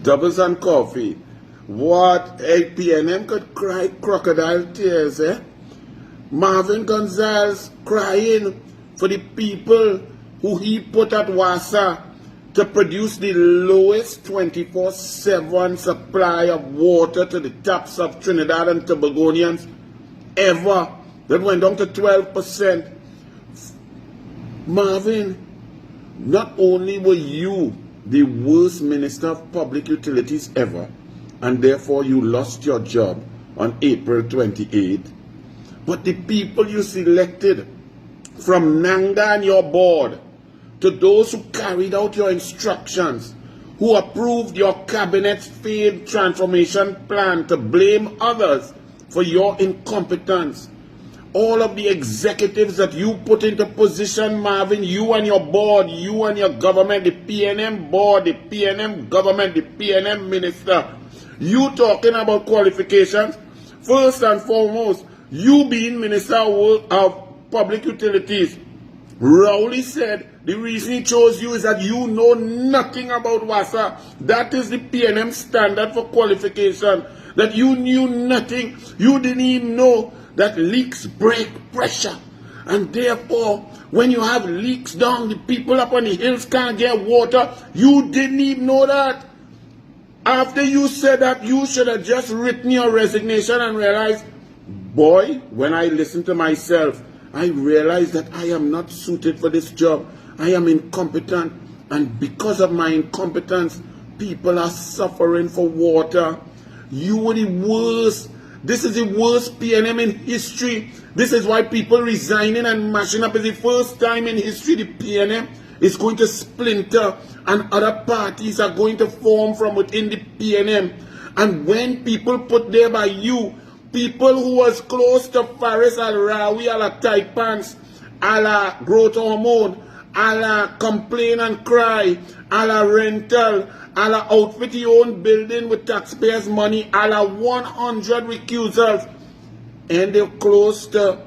Doubles and coffee. What? APNM could cry crocodile tears, eh? Marvin Gonzalez crying for the people who he put at WASA to produce the lowest 24/7 supply of water to the taps of Trinidad and Tobagonians ever. That went down to 12%. Marvin, not only were you the worst Minister of Public Utilities ever, and therefore you lost your job on April 28th, but the people you selected from Nanga and your board, to those who carried out your instructions, who approved your cabinet's failed transformation plan to blame others for your incompetence, all of the executives that you put into position, Marvin, you and your board, you and your government, the PNM board, the PNM government, the PNM minister, you talking about qualifications. First and foremost, you being Minister of Public Utilities, Rowley said the reason he chose you is that you know nothing about WASA. That is the PNM standard for qualification. That you knew nothing. You didn't even know that leaks break pressure. And therefore, when you have leaks down, the people up on the hills can't get water. You didn't even know that. After you said that, you should have just written your resignation and realized, boy, when I listen to myself, I realize that I am not suited for this job. I am incompetent. And because of my incompetence, people are suffering for water. You were the worst. This is the worst PNM in history. This is why people resigning and mashing up. It's the first time in history the PNM is going to splinter and other parties are going to form from within the PNM. And when people put there by you, people who was close to Faris al-Rawi, a la Taipans, a la growth hormone, a la complain and cry, a la rental, a la outfit your own building with taxpayers' money, a la 100 recusals, and they're close to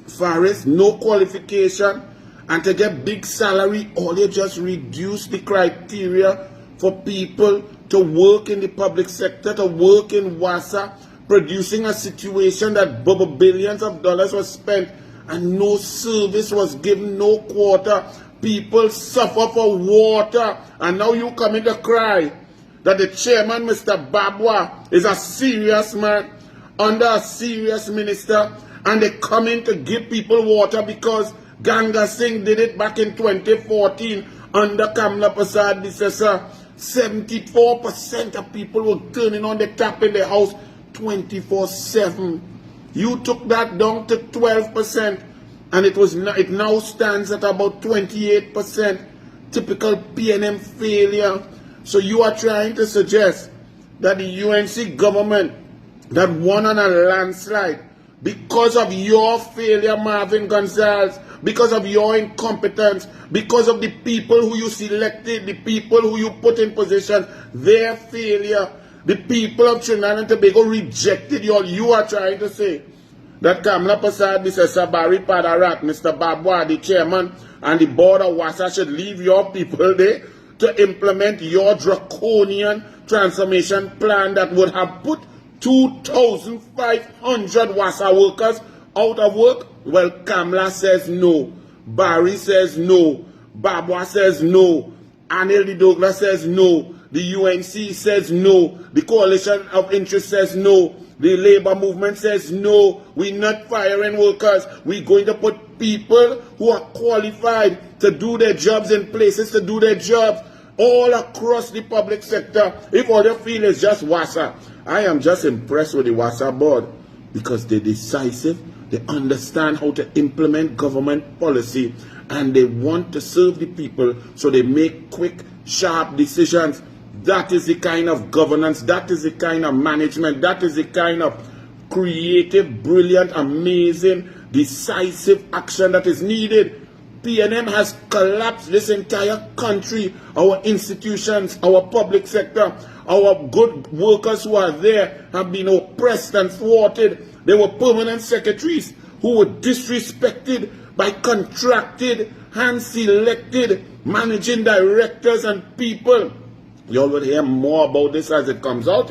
Faris, no qualification, and to get big salary, or they just reduce the criteria for people to work in the public sector, to work in WASA, producing a situation that billions of dollars was spent and no service was given, no quarter. People suffer for water, and now you come in to cry that the chairman, Mr. Babwa, is a serious man under a serious minister, and they come in to give people water because Ganga Singh did it back in 2014 under Kamla Prasad Bisesa. 74% of people were turning on the tap in their house 24/7. You took that down to 12%, and it now stands at about 28%. Typical PNM failure. So you are trying to suggest that the UNC government that won on a landslide because of your failure, Marvin Gonzalez, because of your incompetence, because of the people who you selected, the people who you put in position, their failure. The people of Trinidad and Tobago rejected you all. You are trying to say that Kamla Prasad, Mr. Sabari Padarat, Mr. Babwa, the chairman, and the board of WASA should leave your people there to implement your draconian transformation plan that would have put 2,500 WASA workers out of work. Well, Kamla says no. Barry says no. Babwa says no. Anil Douglas says no. The UNC says no. The Coalition of Interest says no. The labor movement says no. We're not firing workers. We're going to put people who are qualified to do their jobs in places to do their jobs all across the public sector. If all they feel is just WASA, I am just impressed with the WASA board because they're decisive. They understand how to implement government policy and they want to serve the people, so they make quick, sharp decisions. That is the kind of governance, that is the kind of management, that is the kind of creative, brilliant, amazing, decisive action that is needed. PNM has collapsed this entire country, our institutions, our public sector, our good workers who are there have been oppressed and thwarted. They were permanent secretaries who were disrespected by contracted, hand-selected managing directors and people You all will hear more about this as it comes out,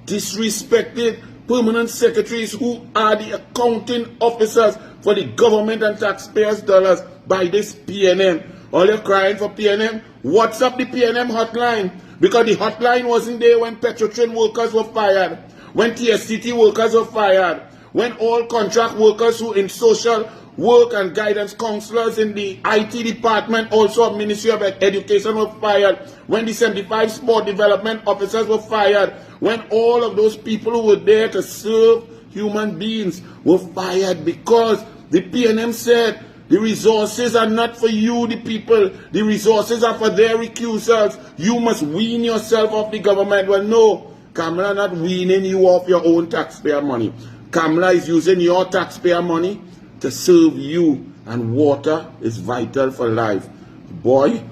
Disrespected permanent secretaries who are the accounting officers for the government and taxpayers' dollars by this PNM. All you're crying for PNM? What's up the PNM hotline? Because the hotline wasn't there when Petrotrin workers were fired, when TSTT workers were fired, when all contract workers who in social work and guidance counselors in the IT department, also Ministry of Education, were fired, when the 75 sport development officers were fired, when all of those people who were there to serve human beings were fired because the PNM said the resources are not for you, the people. The resources are for their recusals. You must wean yourself off the government. Well, no, Kamala not weaning you off your own taxpayer money. Kamala is using your taxpayer money to serve you, and water is vital for life. Boy,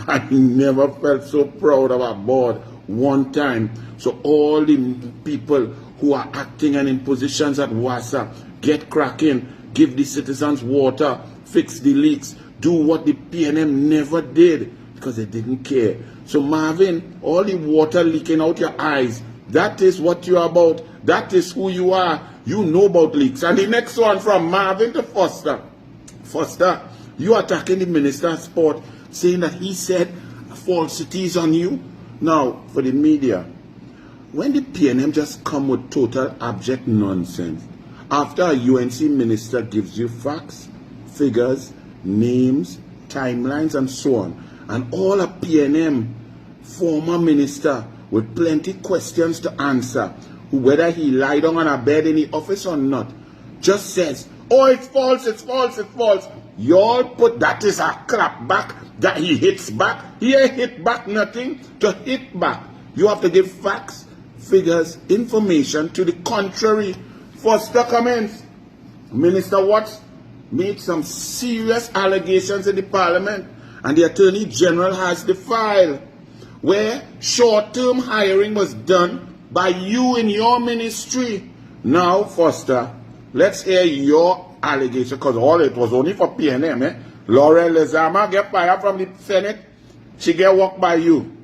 I never felt so proud of our board one time. So all the people who are acting and in positions at WASA, get cracking, give the citizens water, fix the leaks, do what the PNM never did because they didn't care. So Marvin, all the water leaking out your eyes, that is what you are about. That is who you are. You know about leaks. And the next one from Marvin to Foster. Foster, you are attacking the Minister of Sport, saying that he said falsities on you. Now, for the media, when the PNM just come with total abject nonsense, after a UNC minister gives you facts, figures, names, timelines, and so on, and all a PNM former minister with plenty questions to answer, whether he lie down on a bed in the office or not, just says, oh, it's false, it's false, it's false. Y'all put that is a clap back, that he hits back. He ain't hit back nothing to hit back. You have to give facts, figures, information to the contrary. Foster comments. Minister Watts made some serious allegations in the parliament, and the Attorney General has the file where short-term hiring was done by you in your ministry. Now, Foster, let's hear your allegation, because all it was only for PNM. Laurel Lezama get fired from the Senate. She get work by you.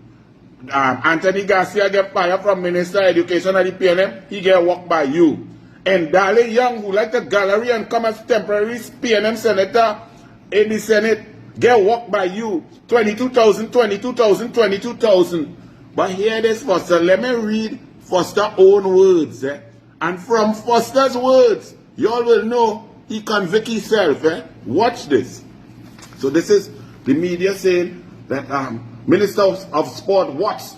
Anthony Garcia get fired from Minister of Education at the PNM. He get work by you. And Dale Young, who like the gallery and come as temporary PNM senator in the Senate, get work by you. 22,000, 22,000, 22,000. But hear this, Foster. Let me read Foster's own words. And from Foster's words, you all will know he convict himself. Watch this. So this is the media saying that Minister of Sport Watts,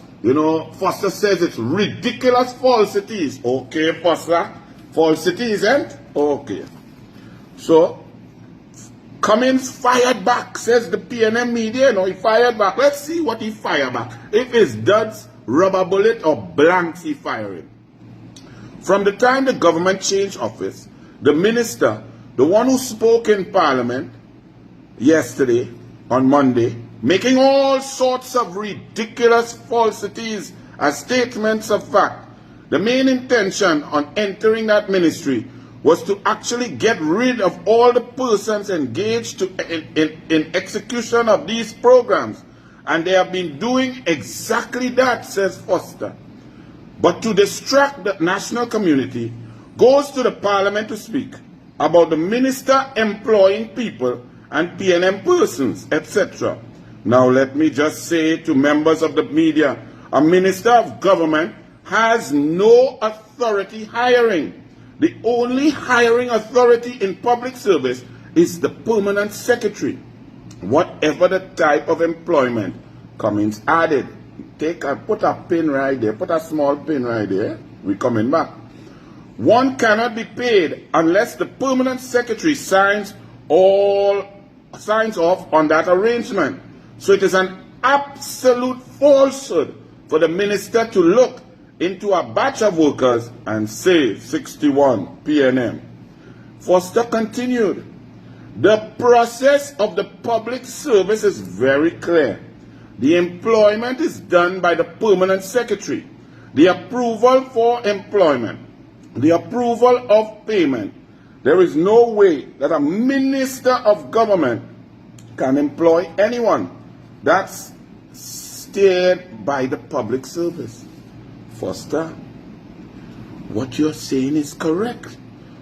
Foster says it's ridiculous falsities. Okay, Foster. Falsities, okay. So, Cummins fired back, says the PNM media. He fired back. Let's see what he fired back. If it's duds, rubber bullet, or blanks he firing. From the time the government changed office, the minister, the one who spoke in Parliament yesterday, on Monday, making all sorts of ridiculous falsities as statements of fact. The main intention on entering that ministry was to actually get rid of all the persons engaged in execution of these programs. And they have been doing exactly that, says Foster. But to distract the national community, goes to the Parliament to speak about the minister employing people and PNM persons, etc. Now let me just say to members of the media, a minister of government has no authority hiring. The only hiring authority in public service is the permanent secretary. Whatever the type of employment, Cummins added. Put a pin right there, put a small pin right there. We're coming back. One cannot be paid unless the permanent secretary signs off on that arrangement. So it is an absolute falsehood for the minister to look into a batch of workers and say 61 PNM. Foster continued, the process of the public service is very clear. The employment is done by the permanent secretary. The approval for employment, the approval of payment. There is no way that a minister of government can employ anyone. That's steered by the public service. Foster, what you're saying is correct.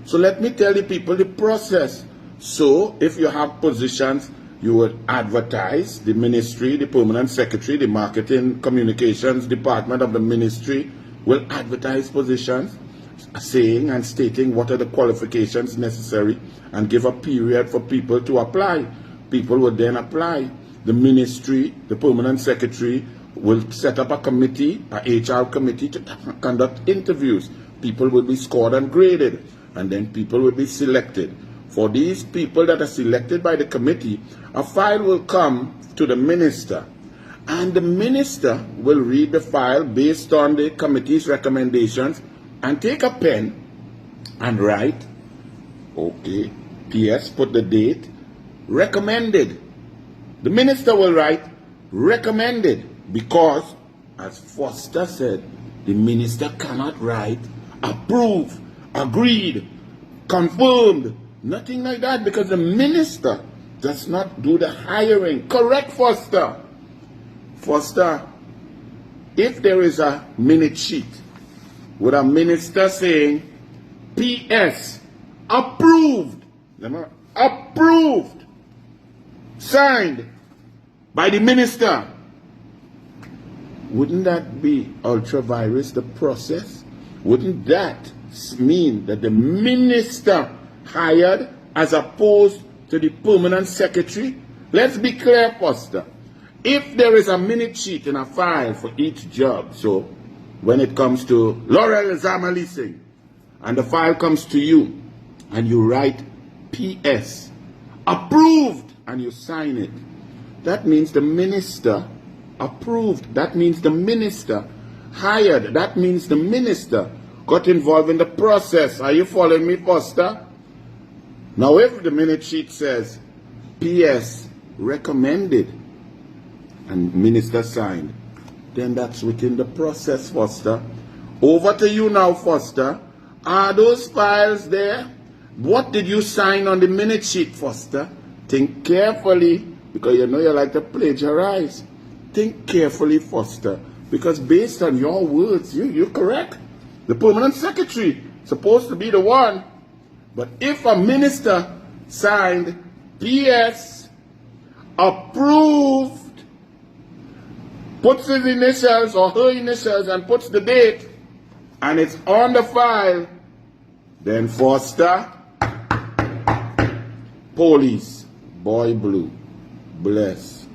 So let me tell you people the process. So if you have positions, you will advertise. The ministry, the permanent secretary, the marketing communications department of the ministry will advertise positions, saying and stating what are the qualifications necessary, and give a period for people to apply. People will then apply. The ministry, the permanent secretary, will set up a committee, a HR committee, to conduct interviews. People will be scored and graded, and then people will be selected. For these people that are selected by the committee, a file will come to the minister, and the minister will read the file based on the committee's recommendations and take a pen and write, okay, PS, put the date, recommended. The minister will write recommended because, as Foster said, the minister cannot write approved, agreed, confirmed, nothing like that, because the minister does not do the hiring. Correct, Foster? Foster, if there is a minute sheet with a minister saying, PS, approved, approved, signed by the minister, wouldn't that be ultra-virus, the process? Wouldn't that mean that the minister hired as opposed to the permanent secretary? Let's be clear, Foster. If there is a minute sheet in a file for each job, so when it comes to Laurel Zamalising, and the file comes to you, and you write PS, approved, and you sign it, that means the minister approved. That means the minister hired. That means the minister got involved in the process. Are you following me, Foster? Now, if the minute sheet says PS recommended and minister signed, then that's within the process, Foster. Over to you now, Foster. Are those files there? What did you sign on the minute sheet, Foster? Think carefully, because you know you like to plagiarize. Think carefully, Foster, because based on your words, you're correct. The permanent secretary is supposed to be the one. But if a minister signed PS, approved, puts his initials or her initials and puts the date, and it's on the file, then Foster, police, boy blue, bless.